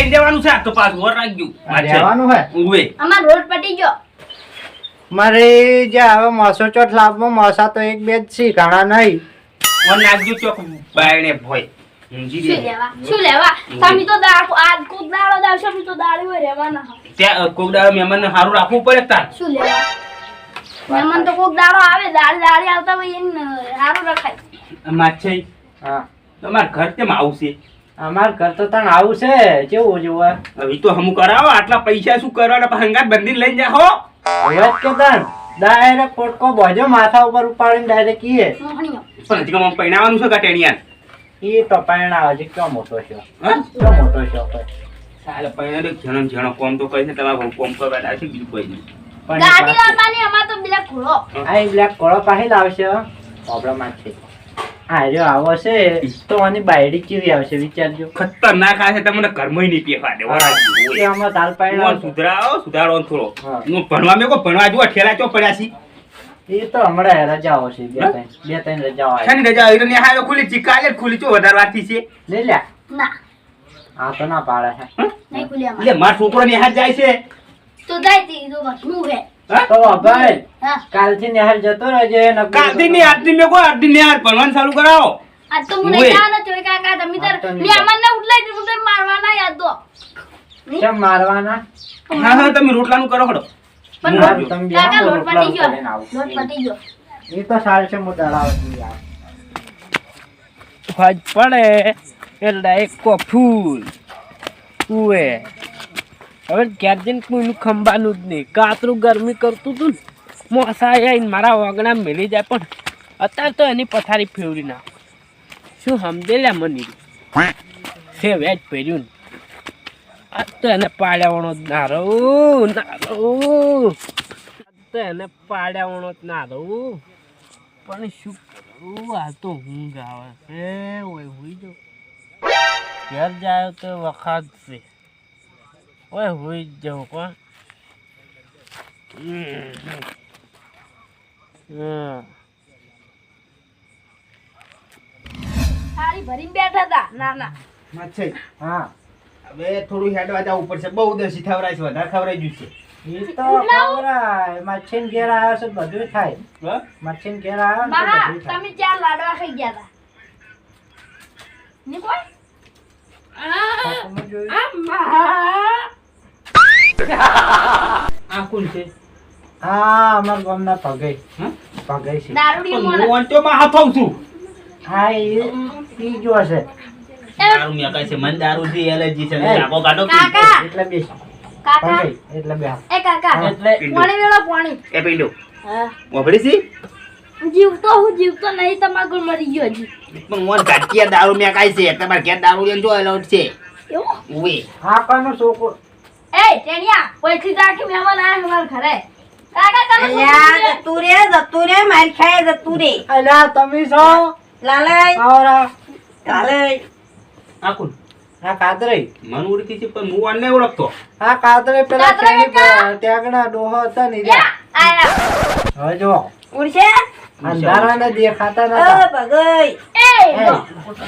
ખાઈ દેવાનું છે આ તો પાછું ઓર રાખજો રહેવાનું હે ઉવે અમાર રોડ પટી ગયો મારે જે હવે મોસો ચોટ લાભમાં મોસા તો એક બે જ છે ઘણા નહીં ઓર નાખજો ચોક બાયણે ભોય ઊંજી દે શું લેવા તમે તો આ કોક દાડો દાવશો તો દાડી હોય રહેવાના ત્યાં કોક દાડો મહેમાનને સારું રાખવું પડે તાર શું લેવા મહેમાન તો કોક દાડો આવે દાડી આવતા હોય એને સારું રખાય માછઈ હા તમાર ઘર કેમ આવશે અમાર ઘર તો તને આવું છે કેવું જોવા હવે તો હમું કરાવો આટલા પૈસા શું કરવાના હંગાત બંધી લઈને જાઓ હવે કે તન ડાયરેક્ટ પોટકો બોજો માથા ઉપર ઉપાડીને ડાયરેક્ટ કીએ મોહણીઓ પણ હજી કમ પૈણાવાનું છે કાટેણિયાન ઈ તો પાયણા હજી ક્યાં મોટો છે હા ક્યાં મોટો છે કોઈ સાલે પૈણા જણો જણો કોમ તો કઈ છે તમારે કોમ કરવા રાખી બીજું કોઈ નહીં ગાડી લાવવાની અમાર તો બીલા ખોળો આ બ્લેક કોળો પાસે લાવશે પ્રોબ્લેમ આ છે આ જો આવો છે તો આની બાયડી કેવી આવશે વિચારજો ખતરનાક આ છે તમને ઘરમાં નહીં પેફા દે વરાજી એ આમાં દાલ પાયણા સુધારો થોડો હા. હું ભણવા મેં કો ભણવા જો ઠેલા ચો પડ્યા છે એ તો હમણાં રજાઓ છે બે ત્રણ રજાઓ આવી શાની રજા આવી ને હાલો ખુલી ચિકાલે ખુલી ચો વધારે વાતી છે લઈ લે ના આ તો ના પાડે છે નહીં ખુલી અમાર એટલે માર છોકરો ને હાથ જાય છે તો દાઈતી તો વઠનું હે હા? તો ભાઈ હા કાલથી નિહાલ જતો રહેજે કાલથી ની આજથી મેં કો આજથી ની હાથ ભણવાનું ચાલુ કરાવો આ તો મને જાણ જ હોય કાકા તમે તાર મહેમાનને ઉઠલાઈ દીધું તો મારવાના યાદ દો કેમ મારવાના હા હા તમે રોટલાનું કરો ખડો પણ મારું તમે બે કાકા લોટ રોટલા પટી ગયો કરીને આવો. લોટ પટી ગયો એ તો સાલ છે હું દળાવતી યાર ફજ પડે એટલે એક ફૂલ ઉવે હવે ઘેર જઈને કોઈનું ખંભાનું જ નહીં કાતરું ગરમી કરતું હતું ને મોસા આવીને મારા વગણા મેલી જાય પણ અત્યારે તો એની પથારી ફેવરી નાખ શું સમજે લે મની છે વેજ પહેર્યું ને આજ તો એને પાડ્યાવણો જ ના રહું આજ તો એને પાડ્યાવણો જ ના રહું પણ શું કરું આ તો ઊંઘ આવે છે ઓય હુઈ જો ઘેર જાય તો વખત છે ઓય હુઈ જ જાઉં કોણ થાળી ભરીને બેઠા હતા ના ના માછે હા હવે થોડું હેડવા જવું પડશે બહુ દસી ખવરાય છે વધારે ખવરાઈ ગયું છે એ તો ખવરાય મચ્છીન ઘેર આવ્યો છે બધું થાય હા? મચ્છીન ઘેર આવ્યો ને તો મહા બધું થાય તમે ચાર લાડવા ખાઈ ગયા હતા ની કોઈ તમે જોયું? આ કોણ છે હા અમાર ગામના પગઈ હા? પગઈ છે દારૂડી પણ મોણા હું અંચો માં હાથો છું હા એ જો છે દારૂ મેં કહે છે મને દારૂ થી એલર્જી છે એ. આપો કાઢો કાકા એટલે બે કાકા પગઈ એટલે બે એ કાકા એટલે પાણી વેળો પાણી એ પીંડો હા વાપરી છે હું જીવતો નહીં તમારા ઘર મરી ગયો હજી પણ મોન કાટિયા દારૂ મેં કાઈ છે તમારે ઘેર દારૂ લેન જો એલાઉડ છે એવું ઉવે હા કોનો છોકરો એ ટેણિયા પૈથી રાખી મહેમાન આયા અમાર ઘરે કાકા તમે અલ્યા જતું રે મારી ખાય જતું રે અલ્યા તમે છો લાલય આવરા કાલે આ કોણ હા કાતરી મન ઓળખી છે પણ હું આને ઓળખતો હા કાતરી પેલા કાતરી કાકા. ત્યાગના ડોહો હતા ને યા આયા હવે જો ઉડશે અંધારાને દેખાતા ઓ નતા ભગઈ એ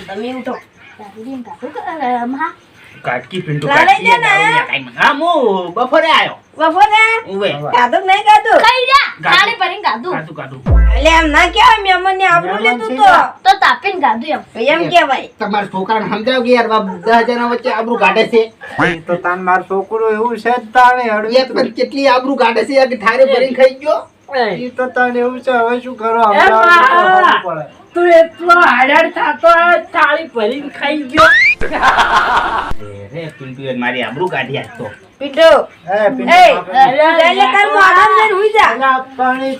તમે ઉઠો દારૂડી કાકા મહા કાટકી પિંટો લાલે કાટકી છે ને? દારૂ મેં કાઈ હા હું બપોરે આયો બપોરે ઉવે કાધું નહીં કાધું કઈ રહ્યા થાળી ભરીને ગાધું કાટું કાટું અલ્યા એમ ના કેવાય મહેમાન ને આબરૂ મહેમાન લેતું છે તો તો તાપીને ગાધું એમ કેવાય તમારા છોકરાને સમજાવ કે યાર 10,000 ના વચ્ચે આબરૂ કાઢે છે એ તો તાન માર છોકરો એવું છે જ તાણે એ હળવી પણ કેટલી આબરૂ કાઢે છે યાર કે થારે ભરીને ખાઈ ગયો એ તો તાને એવું છે હવે શું કરો એ હમણાં બા! તો ખબર પડે. તું એટલો હાડર થતો થાળી ભરીને ખાઈ ગયો રે પિંટુ મારી આબરૂ કાઢી આજ તો પીટો એ પિન્ટુ એ આપણે- ચાલે કાલ મોઢા લઈને હુઈ જા અલ્યા પાણી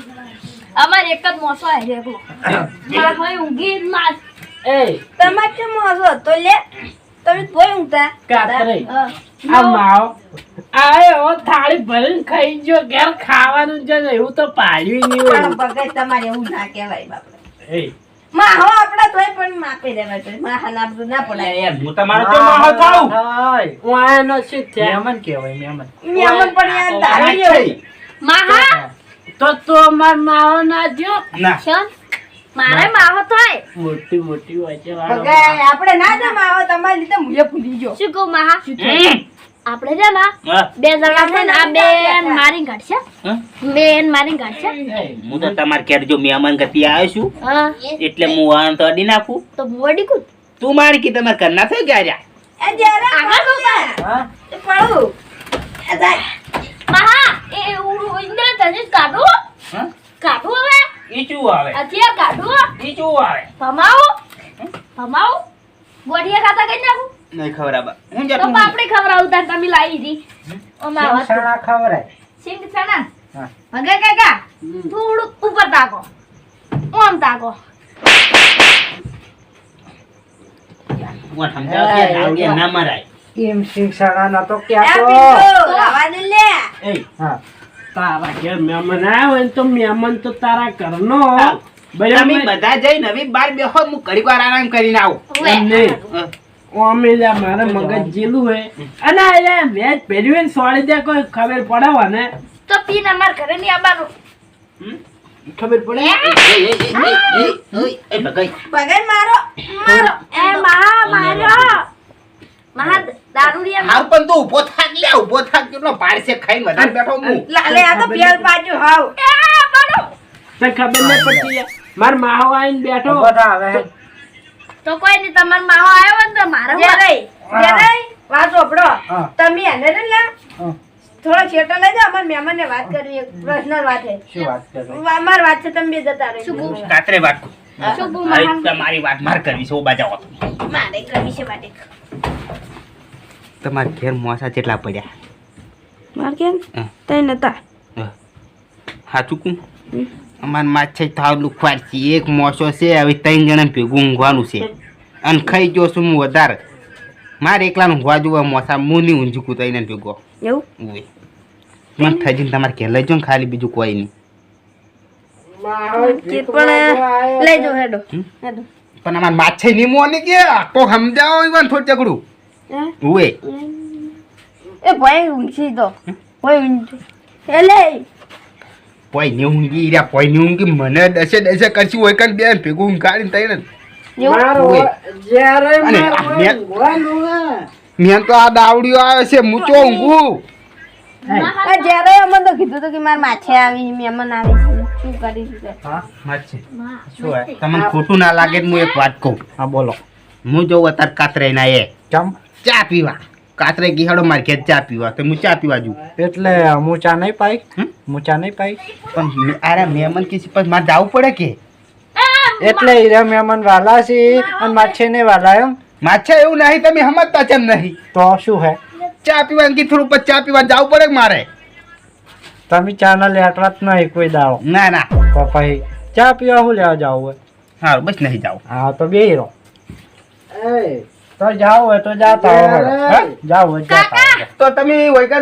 અમાર એક જ મોસો આય રેગલો માં હોય ઊંઘી માં એ તમાર કેમ હસો તો લે તમે કોઈ ઊંઘતા કાતરી આ માવ આયો થાળી ભરીને ખાઈ ગયો ઘેર ખાવાનું છે ને એવું તો પાડ્યું નહીં હોય પણ ભગત તમારે એવું ના કહેવાય બાપા એ માં હો આપડા તોય પણ માપી દેવા જોઈએ માં હાલ આબરૂ ના પડાય યાર હું તમારો તો માહો થાઉં થાય. હું આનો શું થયા મહેમાન કહેવાય મહેમાન મહેમાન પણ યાર દારૂ મહા તો તું અમાર માવો ના જો ના શન મારે માહો થાય મોટી મોટી હોય છે વાળો. ભગાઈ, આપણે ના જમાવો તમારી લીધે મુએ ભૂલી ગયો. શું કહું મહા આપણે છે ને હા. 2 જણા છે ને આ બેન મારી કાઢશે હા? બેન મારી કાઢશે હું તો તમારે ઘેર જો મહેમાન ગતિ આવ્યો છું હા એટલે હું વાહન તો અડી નાખું. તો બોડી કુદ તું મારી કી તમારે ઘરના થઈ ગયા એ જ્યારે આગળ બોલ. હા એ પડું. એ જાય. મહા એ ઉંદર તને કાઢો હા? કાઢો હવે ઈ શું આવે અત્યારે કાઢો ઈ શું આવે ભમાવો ભમાવો ગોઠિયા ખાતા કઈ નાખું નહીં ખબર આબા હું તો જતું પાપડી ખવડાવતા તમે લાવી હતી ઓમાં વાત સણા ખવરાય સિંગ ચણા હા. ભગે કાકા થોડું ઉપર તાકો ઓમ તાકો હું સમજાવ કે નાવડિયા ના મરાય. એમ શિક્ષણા ન તો એ ક્યાં પીધો, લાવા દે લે. એ હા તારા ઘેર મહેમાન આવ્યા હોય ને તો મહેમાન તો તારા ઘરનો તમે બરાબર બધા જઈને હવે બાર બેહો હું ઘડીક વાર આરામ કરીને આવું. હવે એમ નહીં. ઓમે લ્યા મારે મગજ જેલું હે અને આ મેચ પહેર્યું ને સોળી દે કોઈ ખબર પડે હોય ને તો પીન અમાર ઘરે ની આવવાનું ખબર પડે એ બગાઈ ભગાઈ મારો. મારો. એ મહા મારો મહા દારૂડિયા હાવ પણ તું ઊભો થાક લે ઊભો થાક કેટલો પારસે ખાઈને વધારે બેઠો હું. લાલે આ તો પેલ બાજુ હાવ. તને ખબર નહીં પડતી યાર. માર માહો આઈને બેઠો બધા હવે તો કોઈ નહીં તમાર માવો આવ્યો હોય ને તો મારે જ્યારે જ્યારે વાત સાંભળો. હા. તમે એને રે ને હા. થોડો છેટો લઈ જાઓ. અમારા મહેમાનને વાત કરવી એક પર્સનલ વાત છે. શું વાત કરે અમાર વાત છે તમે બે જતા રહેજો. રાત્રે વાત કરું. શું કહું હવે મહા તમારી વાત માર કરવી છે ઉભા જાઓ. મારે કરવી છે વાત એક. તમારા ઘેર મોસા કેટલા પડ્યા માર કેમ હા. તઈ નતા. સાચું કહું અમારે માછે થાવ લુખવાર છે એક મોસો છે હવે 3 જણા ભેગું ઊંઘવાનું છે અને ખાઈ ગયો છું હું વધારે મારે એકલાનું ઊંઘવા જોવા મોસા હું નહીં ઊંઝું કું તઈને ભેગો એવું ઉવે મને થઈ જઈને તમારે ઘેર લઈ જાઓ ને ખાલી બીજું કોઈ નહીં કે પણ લઈ જાઓ હેડો. હમ? હેડો. પણ અમારે માછે નહીં મોની કે તો સમજાવો ઈવન થોડું ચકડું હે? ઉવે એ ભાઈ ઊંઘી તો ભાઈ ઊંઘી એટલે પોઈ નહીં ઊંઘી રહ્યા પોઈ નહીં ઊંઘી મને દસે કરશું હોય કાન બેન ભેગું ઊંઘાડીને તઈને મારો ઓય. જ્યારે અને મારો આ મેં- ઊંઘવાનું હે. મેં તો આ દાવડીઓ આવે છે હું તો ઊંઘું આ જ્યારે અમને તો કીધું હતું કે મારે માછે આવી મહેમાન આવી છે શું કરીશું તે? હા માછે મહા શું હે તમને ખોટું ના લાગે તો હું એક વાત કહું હા બોલો હું જોઉં અત્યારે કાતરે ના એ ચમ ચા પીવા કાતરે ગીહાડો મારે ઘેર ચા પીવા તો હું ચા પીવા જઉં એટલે હું ચા નહીં પાઈ હમ? હું ચા નહીં પાઈ પણ અરે મહેમાન કીધી પછી મારે જવું પડે કે એટલે હીરા મહેમાન વાલા છે અને માછે ને વાલા એમ માછે એવું નહીં તમે સમજતા કેમ નહીં તો શું હે ચા પીવા કીધું થોડું પછી ચા પીવા જવું પડે કે મારે તમે ચા ના લેટવા જ નહીં કોઈ દાડો ના ના તો પછી ચા પીવા શું લેવા જાવ હોય હા બસ નહીં જાવ હા તો બે રહો તો જાવ હોય તો જાતા હો હા? જાવ હોય જાતા હો. તો તમે હોય કે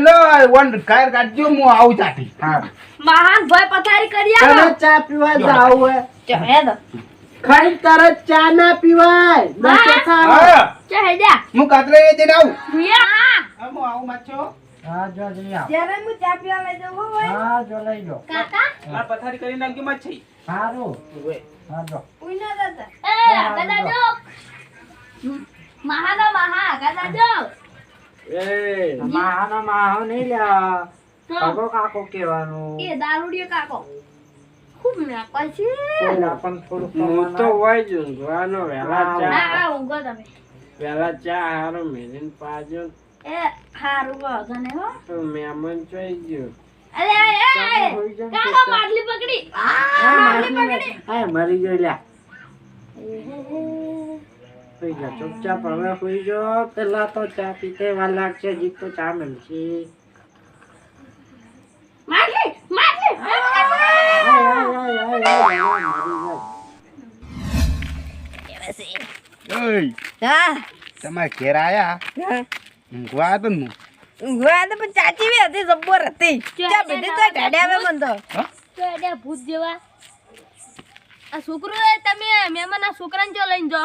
વન કાયર કાઢજો હું આવું ચાટી હા મહાન ભાઈ પથારી કરી આવો તરત ચા પીવા જાવ હોય ચાલ, હેડો. ખાઈ તરત ચા ના પીવાય હા. હા ચા હેડ્યા હું કાતરે જઈને આવું યા હા, હું આવું માછો હા જો જઈ આવ જ્યારે હું ચા પીવા લઈ જાઉં હોય હા જો લઈ લો કાકા આ પથારી કરી નાખજો માછી સારું હા જો ઉઈ ના જતા. એ આગળ જો મહાનો મહા આગળ જો માહાનો માહો નહીં લ્યા તો કાકો કાકો કહેવાનું એ દારૂડિયો કાકો ખૂબ નાકો છે પેલા પણ થોડું હું તો હોય જ ઊંઘવાનો વહેલા ના ચા આ ઊંઘો તમે વહેલા ચા હારો મેલીને પાજો એ હારું વાગો ને હો તો મહેમાન જોઈ ગયો અરે એ કાકા માટલી પકડી માટલી પકડી હા મરી ગયો લ્યા સુઈ જા ચૂપચાપ હવે સુઈ જાઓ પેલા તો ચા પીતે વાર લાગશે જીત તો ચા મળશે માટલી માટલી હા તમારે ઘેર આયા હા. ઊંઘવા તો હું ઊંઘવા તો પણ ચાચી બી હતી જબ્બર હતી ચા પીધી તોય ઢાઢે આવે મન તો તો એટલે ભૂત જેવા આ છોકરો એ તમે મહેમાન આ છોકરાને જો લઈને જો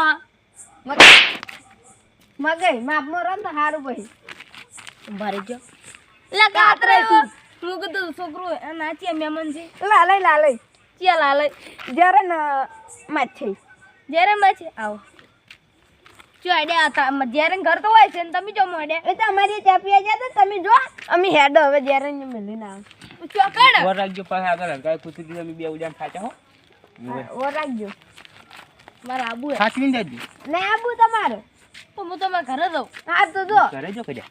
મગઈ માપમાં રહો ને તો સારું પછી ભરી જો એટલે કાતરે હું કીધું છોકરો નાચીએ મહેમાન છે લાલય ચાલ હાલે જ્યારે ને માછી જ્યારે મચે આવો જો આડ્યા હતા જ્યારે ઘર તો હોય છે ને તમે જો મોડ્યા એ તો અમારી ચા પીવા ગયા હતા તમે જો અમે હેડ હવે જ્યારે ને મળીને આવ ચોકડ વર રાખજો પાસે આગળ હરકાય કૂતરી તમે બે ઉજાન ખાચા હો ઓ રાખજો મારા આબુ સાચવીને જાજો ને આબુ તમારે તો હું તમારા ઘરે રહું હા તો જો ઘરે જો કજા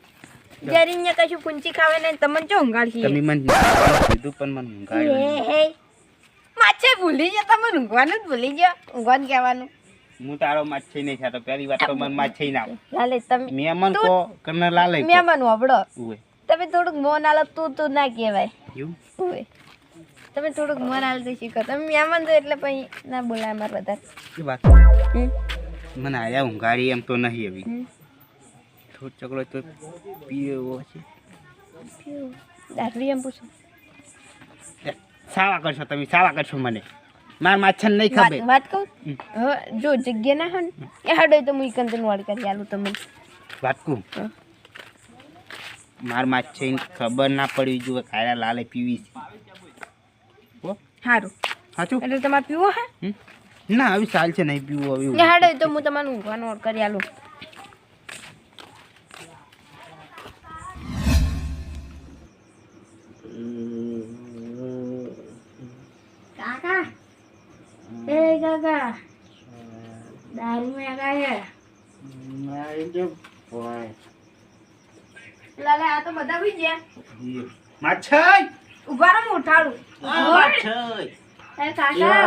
જ્યારે અહીંયા કશું પૂંચી ખાવે ને તમને ચો ઊંઘાડશી તમે મને કીધું પણ મને ઊંઘાડ્યું હે માછે ભૂલી ગયા તમે ઊંઘવાનું જ ભૂલી ગયા ઊંઘવાનું કહેવાનું હું તારો માછી નહીં ખાતો પહેલી વાત તો મને માછી ના આવે લાલે તમે મહેમાન કો કને લાલે મહેમાન વાબડો ઉવે તમે થોડુંક મોન આલો તું ના કહેવાય એવું ઓય તમે થોડુંક મોન આલતી શીખો તમે મહેમાન છો એટલે પછી ના બોલાય મારે વધારે એ વાત હમ. મને આયા ઊંઘાડી એમ તો નહીં એવી હમ. થોડો ચકડો તો પીવો છે દાખલી એમ પૂછો સાવા કરશો તમે સાવા કરશો મને માર માછન નહીં ખબર વાત કહું હવે જો જગ્યા ના હોય ને એ હાડો તો હું કંદન વાળ કરી આલું તમને વાત કહું હા. માર માછી ખબર ના પડવી જોઈએ કાયરા લાલે પીવી છે હો સારું સાચું એટલે તમારે પીવો હે હમ? ના હવે ચાલ છે નહીં પીવું હવે એ હાડો તો હું તમારું ઊંઘવાનું ઓર કરી આલું કાકા એ કાકા દારૂ में आया લાલે આ તો બધા ભી ગયા માછાઈ ઉભા રહો હું ઉઠાડું માછાઈ એ કાકા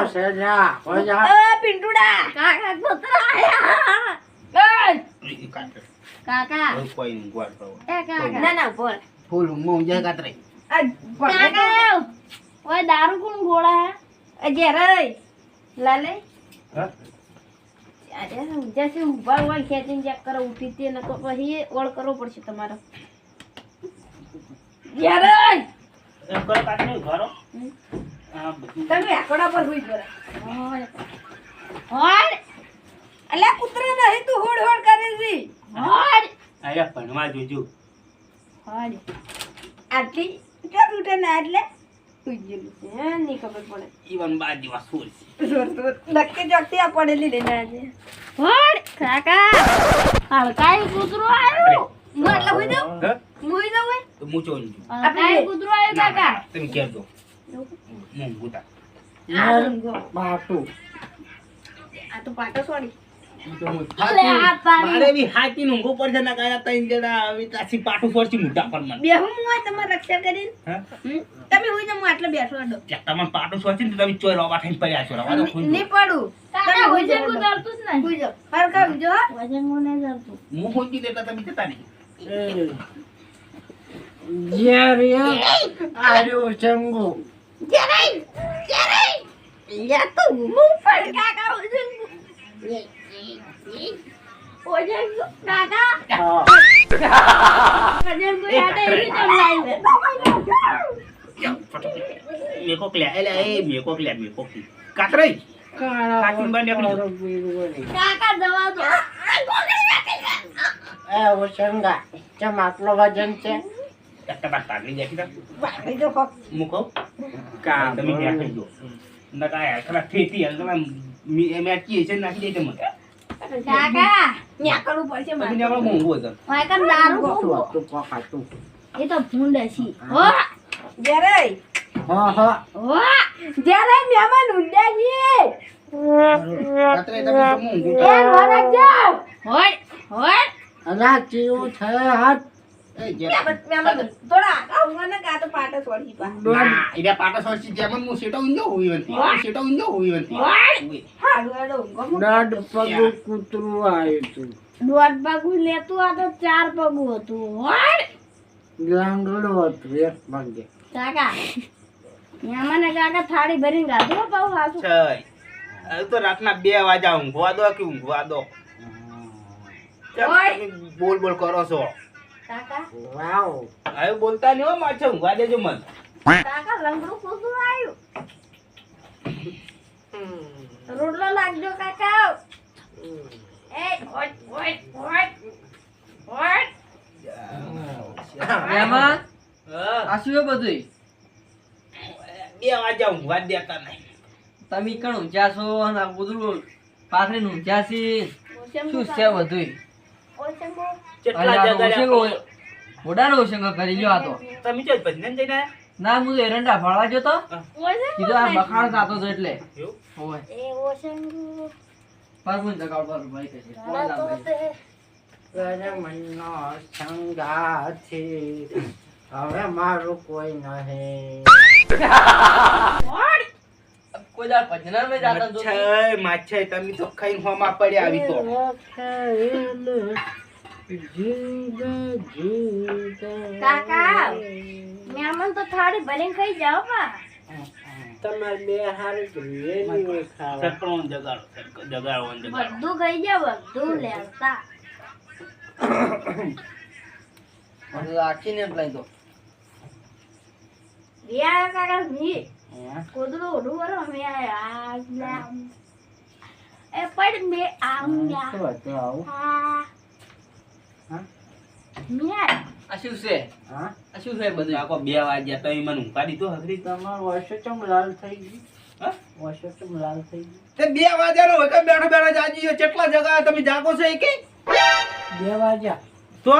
એ પિંટુડા કાકા કૂતરા આયા એ કાકા કોઈ નહીં ગોળ કરો એ કાકા ના ના બોલ ફૂલ ઊંઘ જાય કાતરે આ કાકા ઓય દારૂ કોણ ગોળા હે અજય લાલે હા અરે જैसे ઉભા હોય ખેંચીને ચેક કરો ઉઠી તે નકો પછી ઓળ કરવો પડશે તમારો યાર એમ કરો કાતરે ઘરો આ બધું તમે આકડા પર હોઈ ગયો ઓય ઓય અલ્યા કૂતરા નહીં તું હોડ હોડ કરે છે ઓય આયા ભણવા જોજો ઓય આટલી ક્યાં ઉઠે ને એટલે સુઈ ગયેલું છે નહીં ખબર પડે ઈવન બાદ દિવસ સોર નક્કી જોગતી આ પડેલી લઈને આજે ઓય કાકા હળકાઈ કૂતરો આવ્યો હું એટલે હોઈ જાઉં હા હોઈ જાઉં હોય તો મૂચો નહીં હળકાઈ કૂતરો આવ્યો કાકા તમે કહેજો હું ગુતા આ તો પાટો છોડી અલે આ પાડી મારે બી હાથી નું ઉપર છે ના કાયા તઈ જણા આવી તાસી પાટું સોરસી મોટા પર મને બેહું હું હોય તમારે રક્ષા કરીને હા તમે હોઈ જાઉં હું આટલે બેઠો અડો ત્યાં તમને પાટું સોરસી ને તમે ચોય રોવા થઈને પડ્યા છો રવા દો નહીં પડું કાકા વજન ઉતારતું જ નહીં હોઈ જાઉં હરકા હોઈ જાઓ વજન મને જરતું હું હોજી દેતા તમે જતા નહીં યા તો હું પડ કાકા હોઈ જાઉં વજન કાકા વજન કોઈ આડે એવી કેમ લાવી મેકો ક્લ્યા એલા એ મેકો ક્લ્યા મેકો કી કાતરે કાચું બંધ એકલું કાકા દવા દો একটা বাট পাগলি দেখি না এই તો ફક মুকো તમે ગયા થઈ ગયો ના કાય ખરા ઠેટી હલ તમે મે કી છે નાખી દે તમે કાકા ન્યા કરવું પડશે તમે મારે ને આપણો મોંઘો હતો હોય કામ દારૂ એ તો ભૂંડ છે હો જ્યારે હો જ્યારે મહેમાન ઉડ્યા છે રાત્રે તમે મોંઘો એ વરક જાવ હોય હોય એ જે મહેમાન થોડા આવું ના તો પાટો છોડી પા ના ઇડા પાટા સોચી જેમન મુ સેટો ઉંજો હોઈ વંતી સેટો ઉંજો હોઈ વંતી હાડું હાડું ગમું દોઢ પગું લેતું આ તો 4 પગું હતું હોય કાકા મહેમાને કાકા થાળી ભરીને ગાધો પાઉ હાસુ છે હવે તો રાતના 2 વાગ્યા ઊંઘવા દો કે ઊંઘવા દો તમે બોલ બોલ કરો છો કાકા હવે બોલતા નહીં હો માછે ઊંઘવા દેજો મન કાકા લંગડું કૂતરું આવ્યું રોટલો લાગજો કાકા એ ઓટ ઓટ ઓટ ઓટ હા 2 વાગ્યા ઊંઘવા દેતા નહીં તમે કણ ઊંચા છો અને આ બધું પાથરીને ઊંચા છે શું છે બધું મોડાનો ઓશંગો કરી લ્યો આ તો તમે જો ભજન જઈને ના હું એરંડા ફળવા ગયો તો કીધું આ બખાડ થતો હતો એટલે હોય પરમું જગાડ પર ભાઈ કહે છે કોણ નામ ભાઈ મનનો સંગાત છે હવે મારું કોઈ નહીં કોઈ દાડ ભજના મે જાતા તો માછાઈ તમે તો ખાઈને હોમાં પડ્યા આવી તો કાકા મહેમાન તો થાળી ભરીને ખાઈ જાઓ પા તમારે બે હારું જોઈએ ખાવા સટપણો જગાડો બધું ખાઈ જાઓ બધું લેતા મને રાખીને લઈ દો રિયા કાકા ની કોદરો ઓઢું વરો મે આ એ પડ મે આવું શું હતું આવું મે આ શું છે હા આ શું છે બધું આખો 2 વાગ્યા તમે મને ઊંઘાડી તો હગરી તમારું વર્ષો ચમ લાલ થઈ ગયું હા? વર્ષો ચમ લાલ થઈ ગયું તે 2 વાગ્યાનો હોય કે બેઠા બેઠા જાજી કેટલા જગા તમે જાગો છો એ કે 2 વાગ્યા તો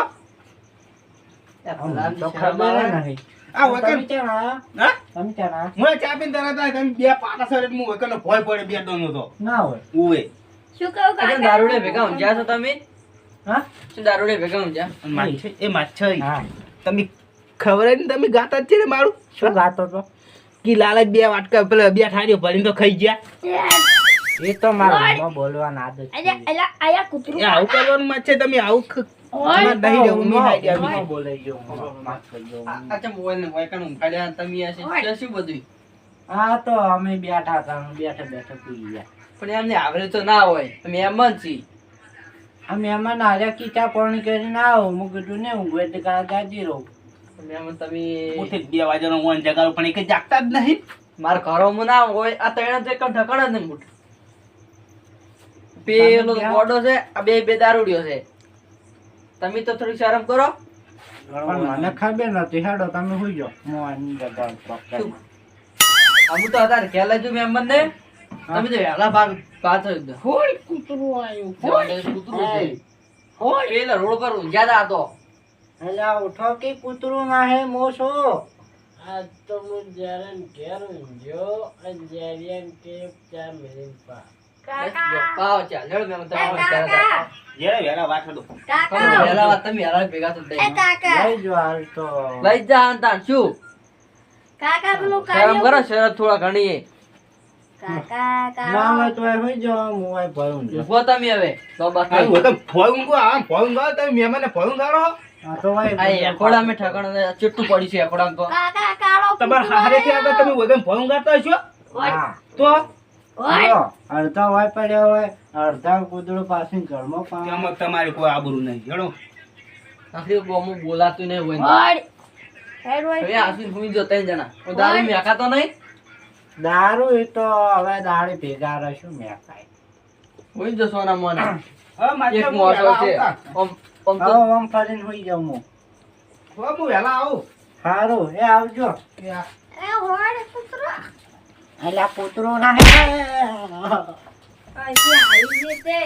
તો ખબર નહીં આ વકન તમે ક્યાં આયા? હા તમે ક્યાં આયા? હું ચા પીને તરત આયા, તમે 2 પાટા સરે હું વકન ભોય પડે બે દોનો તો ના હોય ઉવે શું કહું અરે કાકા દારૂડે ભેગા ઊંઘ્યા છો તમે હા શું દારૂડે ભેગા ઊંઘ્યા માછાઈ હા તમે ખબર ને તમે ગાતા જ છે ને મારું શું ગાતો તો કી લાલચ 2 વાટકા પેલા 2 ઠારીઓ ભરીને તો ખાઈ ગયા એ તો મારા મોમાં બોલવાના આદત છે. આયા કૂતરું એ આવું કરવાનું માછે તમે આવું તમારે નહીં રહેવું નહીં હાઈ આવી. મોમાં બોલાઈ ગયો માફ કરજો. અચ્છા મોબાઈલ ને વાયકાનું ઊંઘાડ્યા તમે આ છે શું બધું હા તો અમે બેઠા હતા બેઠા બેઠા પી ગયા પણ એમને આવડે તો ના હોય તમે એમ જ છી આ મહેમાન હાર્યા કીચા પાણી કરીને આવો હું કીધું ને ઊંઘું એટલે કાં ગાજી રહું એમ તમે ઉઠે 2 વાગ્યાનો ઓન જગાડો પણ એ કઈ જાગતા જ નહીં મારા ઘરોમાં ના હોય આ ત્રણ તો એક ઢકણ જ નહીં મૂઠ પેલો ગોડો છે આ બે દારૂડિયો છે તમે તો થોડી શરમ કરો પણ મને ખબર નથી હેડો તમે સુઈ જાઓ હું આની જગ્યાએ પકડાઈ. અમુ તો અત્યારે ખ્યાલ જ મેમ્બર ને તમે તો વહેલા પાછો એકદમ હોળી કૂતરું આવ્યું કૂતરું છે પેલા રોડ પર ઊંઘ્યા હતા એટલે આ ઉઠો કે કૂતરું ના હે મોસો આજ તો હું જ્યારે ઘેર ઊંઘ્યો અને જ્યારે એમ કે ચા મેળીને પા કાકા પાવ ચાલ હેડો મેમ તમે આવો ત્યારે કાકા જેરે વેલા વાઠો દો કાકા વહેલા વાત તમે વહેલા ભેગા થઈ એ કાકા લઈ જો હાલ તો લઈ જા અંતાણ શું કાકા પેલું શરમ કાર્ય કરો શરત થોડા ઘણી કાકા ના હોય કાકા તો એ સુઈ જાઓ હું આ ભરું છું. ઉભો તમે હવે તો બસ આ હું તો ભોય ઊંઘો આ ભોય ઊંઘો તમે મહેમાનને ભોય ઊંઘાડો આ તો ભાઈ આ એકોડા મે ઠકાણ ચિટ્ટું પડી છે એકોડા તો કાકા કાળો તમાર હારેથી આગળ તમે વગન ભોય ઊંઘાડતા હશો હા તો ઓય જો, અડધા હોય પડ્યા હોય અડધા કૂતરું પાછી ઘરમાં પાણી. તેમાં તમારે કોઈ આબરૂ નહીં હેડો આખી ગોમું બોલાતું નહીં હોય ઓય હેડ હવે ઓય આસુન હુઈ જો ત્રણ જણા હું દારૂ મેકા તો નહીં દારૂ એ તો હવે દાડી ભેગા રહેશું મેં ખાય હુઈ જો સોના મોના હા માથે એક હું મોસો વહેલા છે આવતા. ઓમ ઓમ તો હવે આમ ફરીને સુઈ જાઉં હું હો, હું વહેલા આવું સારું એ આવજો એ હોડ કૂતરો એટલે આ કૂતરું ના હે અહીંથી આવી જતે